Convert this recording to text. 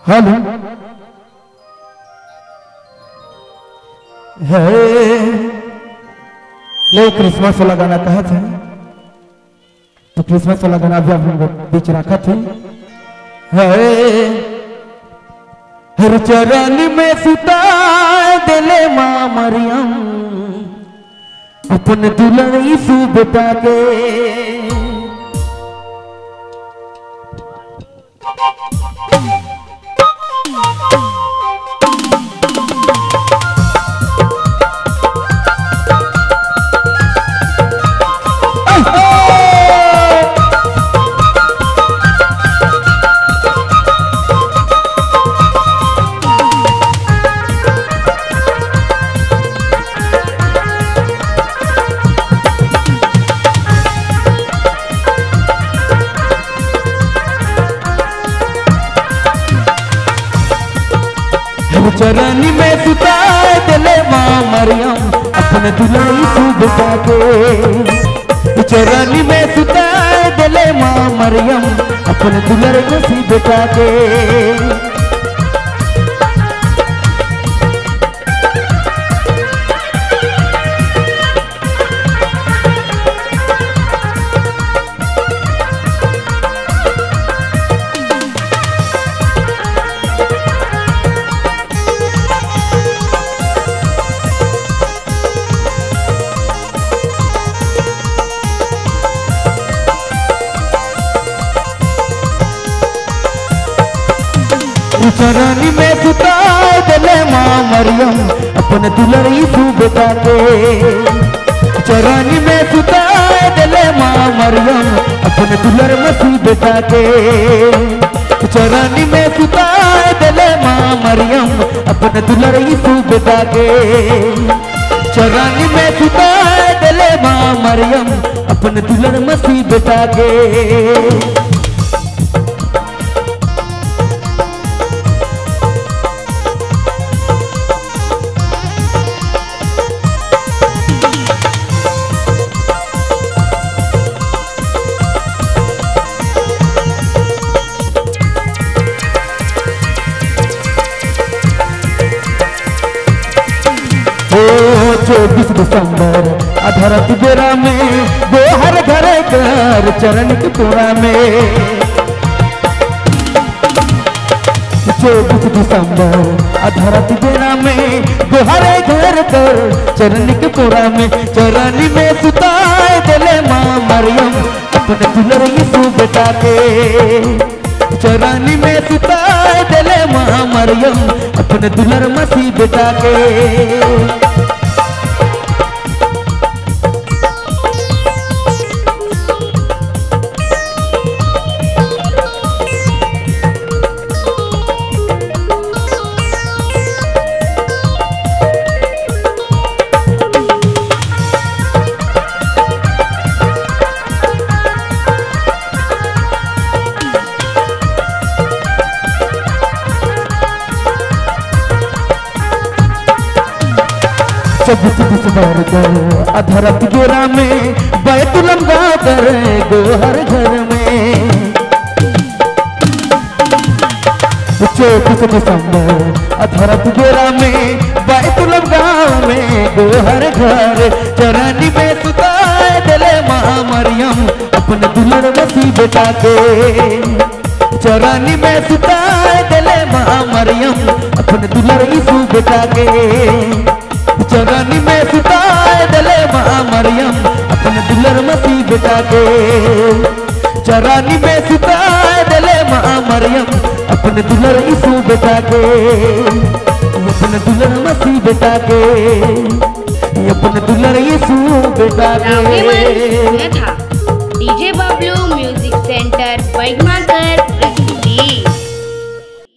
Hello है ले Christmas वाला गाना कहा था तो क्रिसमस वाला गाना भी हम बीच रखा थी। हर चरण में सुता दिले माँ मरियम अपन दुल्हन यीशु बेटा के चरण में सुता दिले माँ मरियम अपने दुल्हन यीशु बेटा के चरण में सुता दिले माँ मरियम अपने दुल्हन यीशु बेटा के चरण में सुता दिले माँ मरियम अपने दुल्हन यीशु बेटा के चरण में सुता दिले माँ मरियम अपने दुल्हन मसीह बेटा के चरण में सुता दिले माँ मरियम अपने दुल्हन यीशु बेटा के चरण में सुता दिले माँ मरियम अपने दुल्हन मसीह बेटा के दिसंबर अधरत बेरा में वो हर घर घर चरण के कोना में 24 दिसंबर अधरत बेरा में वो हर घर घर चरण के कोना में चरण में सुता दिले माँ मरियम अपने दुल्हन यीशु बेटा के चरण में सुता दिले माँ मरियम अपने दुल्हन मसीह बेटा के अधरत गेरा में बैतुलम गाँव कर गो हर घर में 24 दिसंबर अधरत गेरा में बैतुलम गाँव में गो हर घर चरण में सुता दिले माँ मरियम अपने दुल्हन मसीह बेटा के चरण में सुता दिले माँ मरियम अपने दुल्हन यीशु बेटा के चरण में सुता दिले माँ मरियम अपने दुल्हन मसीह बेटा के चरण में सुता दिले माँ मरियम अपने दुल्हन यीशु बेटा के अपने दुल्हन मसीह बेटा के अपने दुल्हन यीशु बेटा के डीजे बबलू म्यूजिक सेंटर बैगमाकर।